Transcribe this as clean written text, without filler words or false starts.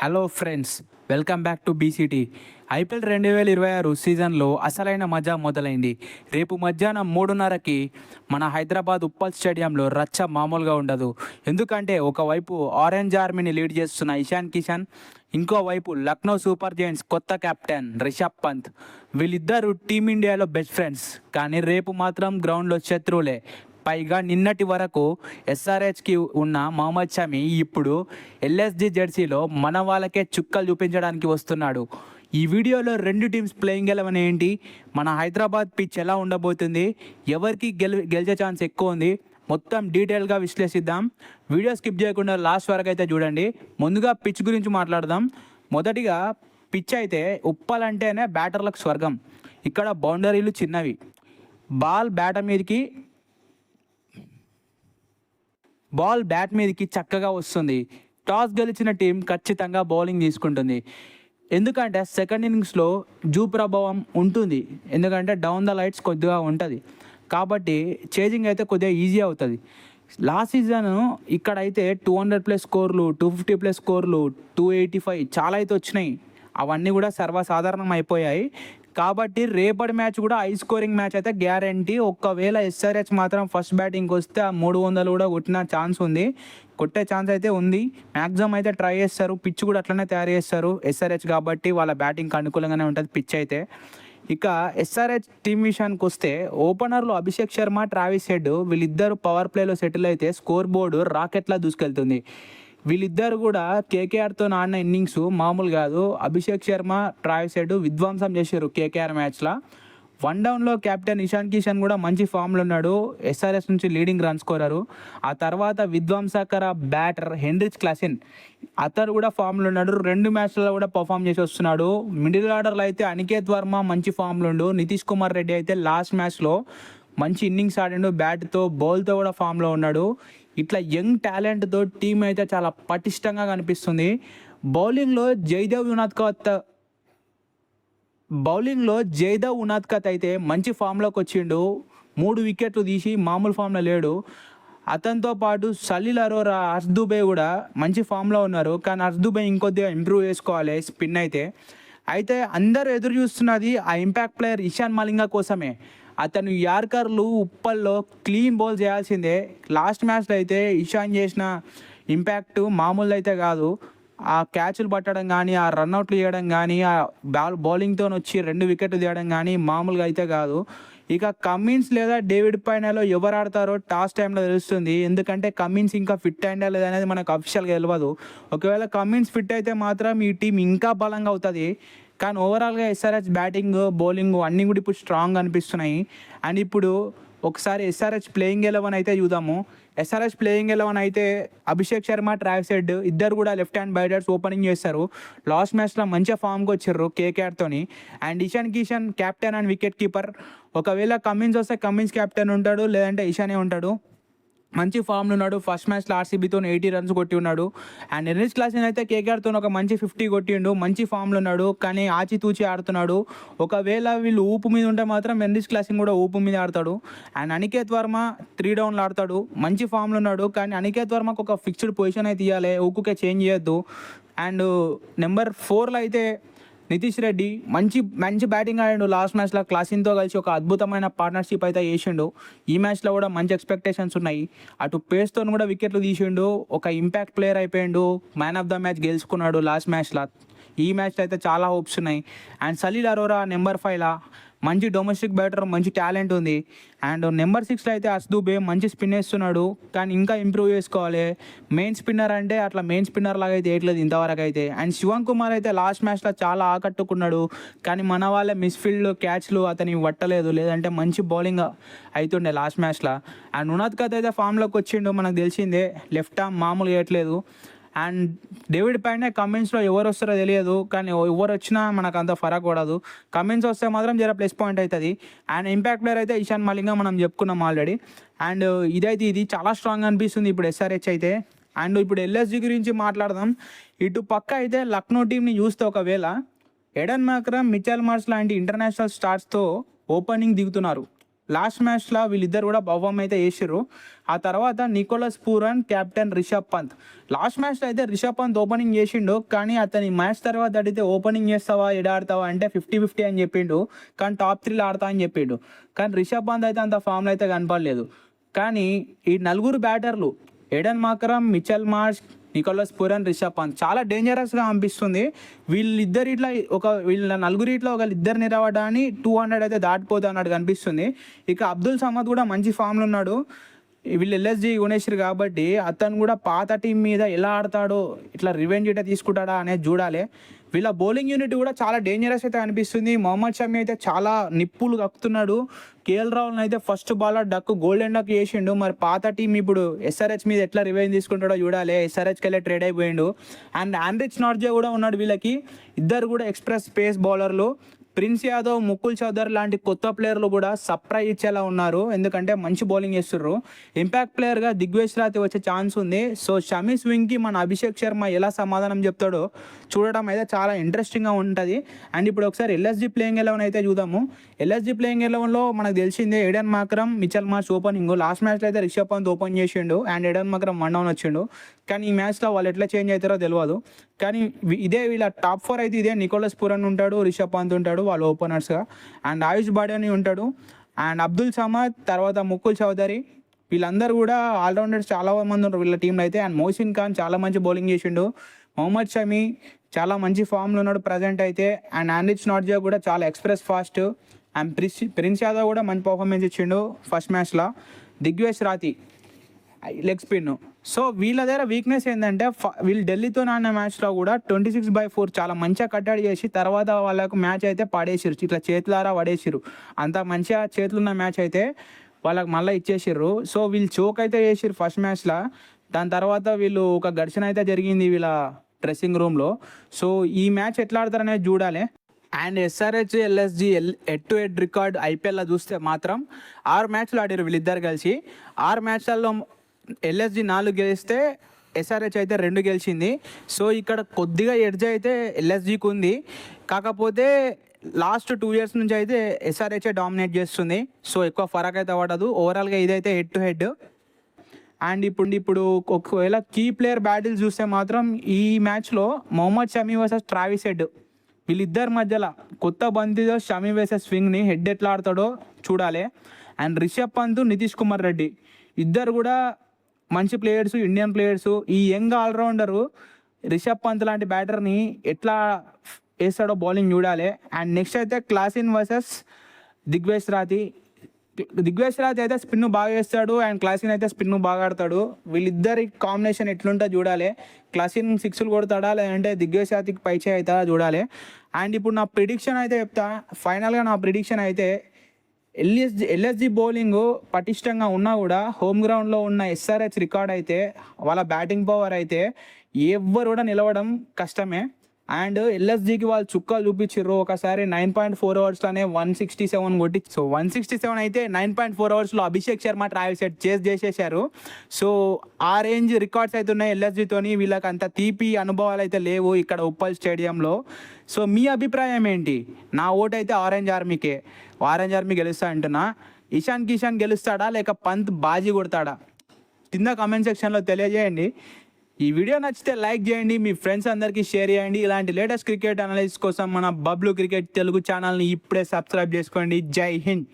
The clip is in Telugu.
Hello friends, welcome back to BCT. IPL 2026 సీజన్లో అసలైన మజా మొదలైంది. రేపు మధ్యాహ్నం 3:30కి మన హైదరాబాద్ ఉప్పల్ స్టేడియంలో రచ్చ మామూలుగా ఉండదు. ఎందుకంటే ఒకవైపు ఆరెంజ్ ఆర్మీని లీడ్ చేస్తున్న ఇషాన్ కిషన్, ఇంకోవైపు లక్నో సూపర్ జైంట్స్ కొత్త కెప్టెన్ రిషబ్ పంత్. వీళ్ళిద్దరూ టీమిండియాలో బెస్ట్ ఫ్రెండ్స్, కానీ రేపు మాత్రం గ్రౌండ్లో శత్రువులే. పైగా నిన్నటి వరకు ఎస్ఆర్హెచ్కి ఉన్న మహమ్మద్ షమి ఇప్పుడు ఎల్ఎస్జి జెర్సీలో మన వాళ్ళకే చుక్కలు చూపించడానికి వస్తున్నాడు. ఈ వీడియోలో రెండు టీమ్స్ ప్లేయింగ్ ఎలెవన్ ఏంటి, మన హైదరాబాద్ పిచ్ ఎలా ఉండబోతుంది, ఎవరికి గెలిచే ఛాన్స్ ఎక్కువ ఉంది, మొత్తం డీటెయిల్గా విశ్లేషిద్దాం. వీడియో స్కిప్ చేయకుండా లాస్ట్ వరకు అయితే చూడండి. ముందుగా పిచ్ గురించి మాట్లాడదాం. మొదటిగా పిచ్ అయితే ఉప్పల్ అంటేనే బ్యాటర్లకు స్వర్గం. ఇక్కడ బౌండరీలు చిన్నవి, బాల్ బ్యాట్ మీదకి చక్కగా వస్తుంది. టాస్ గెలిచిన టీం ఖచ్చితంగా బౌలింగ్ తీసుకుంటుంది. ఎందుకంటే సెకండ్ ఇన్నింగ్స్లో జూ ప్రభావం ఉంటుంది, ఎందుకంటే డౌన్ ద లైట్స్ కొద్దిగా ఉంటుంది, కాబట్టి చేజింగ్ అయితే కొద్దిగా ఈజీ అవుతుంది. లాస్ట్ సీజన్ ఇక్కడైతే 200+ స్కోర్లు, 250+ స్కోర్లు, 285 చాలా అయితే వచ్చినాయి. అవన్నీ కూడా సర్వసాధారణం అయిపోయాయి. కాబట్టి రేపటి మ్యాచ్ కూడా హై స్కోరింగ్ మ్యాచ్ అయితే గ్యారంటీ. ఒకవేళ ఎస్ఆర్హెచ్ మాత్రం ఫస్ట్ బ్యాటింగ్కి వస్తే ఆ 300 కూడా కొట్టిన ఛాన్స్ ఉంది, కొట్టే ఛాన్స్ అయితే ఉంది. మ్యాక్సిమం అయితే ట్రై చేస్తారు. పిచ్ కూడా అట్లనే తయారు చేస్తారు ఎస్ఆర్హెచ్, కాబట్టి వాళ్ళ బ్యాటింగ్కి అనుకూలంగానే ఉంటుంది పిచ్ అయితే. ఇక ఎస్ఆర్హెచ్ టీం విషయానికి వస్తే ఓపెనర్లు అభిషేక్ శర్మ, ట్రావిస్ హెడ్ వీళ్ళిద్దరు పవర్ ప్లేలో సెటిల్ అయితే స్కోర్ బోర్డు రాకెట్లా దూసుకెళ్తుంది. వీళ్ళిద్దరు కూడా కేకేఆర్తో ఆడిన ఇన్నింగ్స్ మామూలు కాదు. అభిషేక్ శర్మ, ట్రావిస్ హెడ్ విధ్వంసం చేశారు కేకేఆర్ మ్యాచ్లో. వన్ డౌన్లో కెప్టెన్ ఇషాన్ కిషన్ కూడా మంచి ఫామ్లో ఉన్నాడు, ఎస్ఆర్ఎస్ నుంచి లీడింగ్ రన్ స్కోరరు. ఆ తర్వాత విధ్వంసకర బ్యాటర్ హెన్రిచ్ క్లాసెన్, అతను కూడా ఫామ్లో ఉన్నాడు. 2 మ్యాచ్లలో కూడా పర్ఫామ్ చేసి వస్తున్నాడు. మిడిల్ ఆర్డర్లో అయితే అనికేత్ వర్మ మంచి ఫామ్లో ఉండు. నితీష్ కుమార్ రెడ్డి అయితే లాస్ట్ మ్యాచ్లో మంచి ఇన్నింగ్స్ ఆడిండు, బ్యాట్తో బౌల్తో కూడా ఫామ్లో ఉన్నాడు. ఇట్లా యంగ్ టాలెంట్తో టీం అయితే చాలా పటిష్టంగా కనిపిస్తుంది. బౌలింగ్లో జైదేవ్ ఉనాద్కత్ అయితే మంచి ఫామ్లోకి వచ్చిండు. 3 వికెట్లు తీసి మామూలు ఫామ్లో లేడు. అతనితో పాటు సలీల్ అరోరా, హర్ష్ దుబే కూడా మంచి ఫామ్లో ఉన్నారు. కానీ హర్ష్ దుబే ఇంకొద్దిగా ఇంప్రూవ్ చేసుకోవాలి స్పిన్ అయితే అందరూ ఎదురు చూస్తున్నది ఆ ఇంపాక్ట్ ప్లేయర్ ఇషాన్ మలింగా కోసమే. అతను యార్కర్లు ఉప్పల్లో క్లీన్ బౌల్ చేయాల్సిందే. లాస్ట్ మ్యాచ్లో అయితే ఇషాన్ చేసిన ఇంపాక్ట్ మామూలు అయితే కాదు. ఆ క్యాచ్లు పట్టడం కానీ, ఆ రన్అట్లు చేయడం కానీ, ఆ బౌలింగ్తో వచ్చి 2 వికెట్లు తీయడం కానీ మామూలుగా అయితే కాదు. ఇక కమిన్స్ లేదా డేవిడ్ పైనలో ఎవరు ఆడతారో టాస్ టైంలో తెలుస్తుంది. ఎందుకంటే కమిన్స్ ఇంకా ఫిట్ అయిందా లేదా అనేది మనకు అఫీషియల్గా తెలియదు. ఒకవేళ కమిన్స్ ఫిట్ అయితే మాత్రం ఈ టీం ఇంకా బలంగా అవుతుంది. కానీ ఓవరాల్గా ఎస్ఆర్హెచ్ బ్యాటింగ్, బౌలింగ్ అన్నీ కూడా ఇప్పుడు స్ట్రాంగ్ అనిపిస్తున్నాయి. అండ్ ఇప్పుడు ఒకసారి ఎస్ఆర్హెచ్ ప్లేయింగ్ ఎలెవన్ అయితే చూద్దాము. ఎస్ఆర్హెచ్ ప్లేయింగ్ ఎలెవన్ అయితే అభిషేక్ శర్మ, ట్రావిస్ హెడ్ ఇద్దరు కూడా లెఫ్ట్ హ్యాండ్ బ్యాటర్స్ ఓపెనింగ్ చేస్తారు. లాస్ట్ మ్యాచ్లో మంచిగా ఫామ్కి వచ్చారు కేకేఆర్తోని. And Ishan Kishan captain and wicket keeper. ఒకవేళ కమిన్స్ వస్తే కమిన్స్ కెప్టెన్ ఉంటాడు, లేదంటే ఇషానే ఉంటాడు. మంచి ఫామ్లో ఉన్నాడు. ఫస్ట్ మ్యాచ్లో ఆర్సీబీతో 80 రన్స్ కొట్టి ఉన్నాడు. అండ్ హెన్రిచ్ క్లాసెన్ అయితే కేకేఆర్తో ఒక మంచి 50 కొట్టిండు. మంచి ఫామ్లో ఉన్నాడు, కానీ ఆచితూచి ఆడుతున్నాడు. ఒకవేళ వీళ్ళు ఊపు మీద ఉంటే మాత్రం హెన్రిచ్ క్లాసెన్ కూడా ఊపు మీద ఆడతాడు. అండ్ అనికేత్ వర్మ 3 డౌన్లు ఆడతాడు, మంచి ఫామ్లో ఉన్నాడు. కానీ అనికేత్ వర్మకు ఒక ఫిక్స్డ్ పొజిషన్ అయితే ఇవ్వాలి, ఊకుకే చేంజ్ చేయొద్దు. అండ్ నెంబర్ 4లో అయితే నితీష్ రెడ్డి మంచి బ్యాటింగ్ ఆడాడు. లాస్ట్ మ్యాచ్లో క్లాసిన్తో కలిసి ఒక అద్భుతమైన పార్ట్నర్షిప్ అయితే చేసిండు. ఈ మ్యాచ్లో కూడా మంచి ఎక్స్పెక్టేషన్స్ ఉన్నాయి. అటు పేస్తో కూడా వికెట్లు తీసిండు, ఒక ఇంపాక్ట్ ప్లేయర్ అయిపోయిండు, మ్యాన్ ఆఫ్ ద మ్యాచ్ గెలుచుకున్నాడు లాస్ట్ మ్యాచ్లో. ఈ మ్యాచ్లో అయితే చాలా హోప్స్ ఉన్నాయి. అండ్ సలీల్ అరోరా నెంబర్ 5లా మంచి డొమెస్టిక్ బ్యాటర్, మంచి టాలెంట్ ఉంది. అండ్ నెంబర్ 6లో అయితే హర్ష్ దుబే మంచి స్పిన్ వేస్తున్నాడు, కానీ ఇంకా ఇంప్రూవ్ చేసుకోవాలి. మెయిన్ స్పిన్నర్ అంటే అట్లా మెయిన్ స్పిన్నర్ లాగా అయితే వేయట్లేదు ఇంతవరకు అయితే. అండ్ శివం కుమార్ అయితే లాస్ట్ మ్యాచ్లో చాలా ఆకట్టుకున్నాడు, కానీ మన వాళ్ళే మిస్ఫీల్డ్ క్యాచ్లు అతని పట్టలేదు, లేదంటే మంచి బౌలింగ్ అవుతుండే లాస్ట్ మ్యాచ్లో. అండ్ ఉనాద్కత్ అయితే ఫామ్లోకి వచ్చిండు, మనకు తెలిసిందే, లెఫ్ట్ ఆర్మ్ మామూలు వేయట్లేదు. అండ్ డేవిడ్ పైన కమిన్స్లో ఎవరు వస్తారో తెలియదు, కానీ ఎవరు వచ్చినా మనకు అంత ఫరక్ పడదు. కమిన్స్ వస్తే మాత్రం జర ప్లస్ పాయింట్ అవుతుంది. అండ్ ఇంపాక్ట్ ప్లేయర్ అయితే ఇషాన్ మలింగా మనం చెప్పుకున్నాం ఆల్రెడీ. అండ్ ఇది చాలా స్ట్రాంగ్ అనిపిస్తుంది ఇప్పుడు ఎస్ఆర్హెచ్ అయితే. అండ్ ఇప్పుడు ఎల్ఎస్జి గురించి మాట్లాడదాం. ఇటు పక్క అయితే లక్నో టీంని చూస్తే ఒకవేళ ఎడెన్ మాక్రమ్, మిచెల్ మార్ష్ లాంటి ఇంటర్నేషనల్ స్టార్స్తో ఓపెనింగ్ దిగుతున్నారు. లాస్ట్ మ్యాచ్లో వీళ్ళిద్దరు కూడా పర్ఫామ్ అయితే చేసిర్రు. ఆ తర్వాత Nicholas Pooran, captain Rishabh Pant. Last మ్యాచ్లో అయితే రిషబ్ పంత్ ఓపెనింగ్ చేసిండు, కానీ అతని మ్యాచ్ తర్వాత అడిగితే ఓపెనింగ్ చేస్తావా ఎడ ఆడతావా అంటే 50-50 అని చెప్పిండు, కానీ టాప్ 3లో ఆడతా అని చెప్పిండు. కానీ రిషబ్ పంత్ అయితే అంత ఫామ్లో అయితే కనపడలేదు. కానీ ఈ నలుగురు బ్యాటర్లు Aiden Markram, Mitchell Marsh, Nicholas Pooran, Rishabh Pant చాలా డేంజరస్గా అనిపిస్తుంది. వీళ్ళ నలుగురిట్లో ఇద్దరు నిలవడాన్ని 200 అయితే దాటిపోతా అన్నట్టు కనిపిస్తుంది. ఇక అబ్దుల్ సమద్ కూడా మంచి ఫామ్లో ఉన్నాడు. వీళ్ళు ఎల్ఎస్జి కొనేసారు కాబట్టి అతను కూడా పాత టీం మీద ఎలా ఆడతాడో, ఇట్లా రివెంజ్ ఇట్లా తీసుకుంటాడా అనేది చూడాలి. వీళ్ళ బౌలింగ్ యూనిట్ కూడా చాలా డేంజరస్ అయితే అనిపిస్తుంది. మొహమ్మద్ షమి అయితే చాలా నిప్పులు కక్కుతున్నాడు. కేఎల్ రాహుల్ని అయితే ఫస్ట్ బాలర్ గోల్డెన్ డక్ చేసిండు. మరి పాత టీం ఇప్పుడు ఎస్ఆర్హెచ్ మీద ఎట్లా రివెంజ్ తీసుకుంటాడో చూడాలి. ఎస్ఆర్హెచ్కి వెళ్ళి ట్రేడ్ అయిపోయిండు. అండ్ ఆండ్రిచ్ నార్జే కూడా ఉన్నాడు వీళ్ళకి. ఇద్దరు కూడా ఎక్స్ప్రెస్ పేస్ బౌలర్లు. ప్రిన్స్ యాదవ్, ముకుల్ చౌదరి లాంటి కొత్త ప్లేయర్లు కూడా సర్ప్రైజ్ ఇచ్చేలా ఉన్నారు, ఎందుకంటే మంచి బౌలింగ్ చేస్తుర్రు. ఇంపాక్ట్ ప్లేయర్గా దిగ్వేష్ రాతి వచ్చే ఛాన్స్ ఉంది. సో షమీ స్వింగ్కి మన అభిషేక్ శర్మ ఎలా సమాధానం చెప్తాడో చూడడం అయితే చాలా ఇంట్రెస్టింగ్గా ఉంటుంది. అండ్ ఇప్పుడు ఒకసారి ఎల్ఎస్జీ ప్లేయింగ్ 11 అయితే చూద్దాము. ఎల్ఎస్జీ ప్లేయింగ్ 11లో మనకు తెలిసిందే Aiden Markram, Mitchell Marsh opening. Last మ్యాచ్లో అయితే రిషబ్ పంత్ ఓపెన్ చేసిండు అండ్ ఎడెన్ మాకరమ్ 1 డౌన్ వచ్చిండు. కానీ ఈ మ్యాచ్లో వాళ్ళు ఎట్లా చేంజ్ అవుతారో తెలియదు. కానీ ఇదే వీళ్ళ టాప్ 4 అయితే ఇదే. నికోలస్ పూరన్ ఉంటాడు, రిషబ్ పంత్ ఉంటాడు వాళ్ళు ఓపెనర్స్గా, అండ్ ఆయుష్ బాడని ఉంటాడు, అండ్ అబ్దుల్ సమద్, తర్వాత ముకుల్ చౌదరి. వీళ్ళందరూ కూడా ఆల్రౌండర్స్ చాలా మంది ఉంటారు వీళ్ళ టీంలో అయితే. అండ్ మోసిన్ ఖాన్ చాలా మంచి బౌలింగ్ చేసిండు. మొహమ్మద్ షమి చాలా మంచి ఫామ్లో ఉన్నాడు ప్రజెంట్ అయితే. అండ్ ఆండ్రిచ్ నార్జే కూడా చాలా express fast. And prince Yadav కూడా మంచి పర్ఫార్మెన్స్ ఇచ్చిండు ఫస్ట్ మ్యాచ్లో. దిగ్వేష్ రాతి లెగ్ స్పిన్. సో వీళ్ళ దగ్గర వీక్నెస్ ఏంటంటే వీళ్ళు ఢిల్లీతో ఆడిన మ్యాచ్లో కూడా 26/4 చాలా మంచిగా కట్టడి చేసి తర్వాత వాళ్ళకు మ్యాచ్ అయితే పడేసిరు, ఇట్లా చేతులారా పడేసిరు. అంత మంచిగా చేతులున్న మ్యాచ్ అయితే వాళ్ళకి మళ్ళీ ఇచ్చేసిర్రు. సో వీళ్ళు చోక్ అయితే చేసిర్రు ఫస్ట్ మ్యాచ్లో. దాని తర్వాత వీళ్ళు ఒక ఘర్షణ అయితే జరిగింది వీళ్ళ డ్రెస్సింగ్ రూమ్లో. సో ఈ మ్యాచ్ ఎట్లా ఆడతారనేది చూడాలి. And SRH, LSG head to head record ఐపీఎల్లో చూస్తే మాత్రం 6 మ్యాచ్లు ఆడారు వీళ్ళిద్దరు కలిసి. 6 మ్యాచ్లలో ఎల్ఎస్జి 4 గెలిస్తే ఎస్ఆర్హెచ్ అయితే 2 గెలిచింది. సో ఇక్కడ కొద్దిగా ఎడ్జ్ అయితే ఎల్ఎస్జికి ఉంది. కాకపోతే లాస్ట్ 2 ఇయర్స్ నుంచి అయితే ఎస్ఆర్హెచ్ డామినేట్ చేస్తుంది. సో ఎక్కువ ఫరక్ అయితే పడదు. ఓవరాల్గా ఇదైతే హెడ్ టు హెడ్. అండ్ ఇప్పుడు ఒకవేళ కీ ప్లేయర్ బ్యాటిల్ చూస్తే మాత్రం ఈ మ్యాచ్లో Mohammed Shami versus Travis Head, వీళ్ళిద్దరి మధ్యలో కొత్త బంతితో షమి వర్సెస్ స్వింగ్ని హెడ్ ఎట్లా ఆడతాడో చూడాలి. అండ్ రిషబ్ పంత్, నితీష్ కుమార్ రెడ్డి ఇద్దరు కూడా మంచి ప్లేయర్స్, ఇండియన్ ప్లేయర్స్. ఈ యంగ్ ఆల్రౌండరు రిషబ్ పంత్ లాంటి బ్యాటర్ని ఎట్లా వేస్తాడో బౌలింగ్ చూడాలి. అండ్ నెక్స్ట్ అయితే క్లాసిన్ వర్సెస్ దిగ్వేష్ రాతి. దిగ్వేష్ రాతి అయితే స్పిన్ బాగా వేస్తాడు అండ్ క్లాసిన్ అయితే స్పిన్ బాగా ఆడతాడు. వీళ్ళిద్దరి కాంబినేషన్ ఎట్లుంటుందో చూడాలి. క్లాసిన్ 6లు కొడతాడా లేదంటే దిగ్వేష్ రాతికి పైచే అవుతాడా చూడాలి. అండ్ ఇప్పుడు నా ప్రిడిక్షన్ అయితే చెప్తా. ఫైనల్గా నా ప్రిడిక్షన్ అయితే ఎల్ఎస్జి బౌలింగ్ పటిష్టంగా ఉన్నా కూడా హోమ్ గ్రౌండ్లో ఉన్న ఎస్ఆర్హెచ్ రికార్డ్ అయితే వాళ్ళ బ్యాటింగ్ పవర్ అయితే ఎవ్వరు కూడా నిలవడం కష్టమే. అండ్ ఎల్ఎస్జికి వాళ్ళు చుక్కలు చూపించారు. ఒకసారి 9.4 ఓవర్స్లోనే 167 కొట్టి. సో 167 అయితే 9.4 ఓవర్స్లో అభిషేక్ శర్మ, ట్రావిస్ హెడ్ చేసేసారు. సో ఆ రేంజ్ రికార్డ్స్ అయితే ఉన్నాయి ఎల్ఎస్జితోని. వీళ్ళకి అంత తీపి అనుభవాలు అయితే లేవు ఇక్కడ ఉప్పల్ స్టేడియంలో. సో మీ అభిప్రాయం ఏంటి? నా ఓటు అయితే ఆరెంజ్ ఆర్మీకే. ఆరెంజ్ ఆర్మీ గెలుస్తా అంటున్నా. ఇషాన్ కిషాన్ గెలుస్తాడా లేక పంత్ బాజీ కొడతాడా? కింద కామెంట్ సెక్షన్లో తెలియజేయండి. ఈ వీడియో నచ్చితే లైక్ చేయండి, మీ ఫ్రెండ్స్ అందరికీ షేర్ చేయండి. ఇలాంటి లేటెస్ట్ క్రికెట్ అనాలిసిస్ కోసం మన బబ్లు క్రికెట్ తెలుగు ఛానల్ని ఇప్పుడే సబ్స్క్రైబ్ చేసుకోండి. జై హింద్.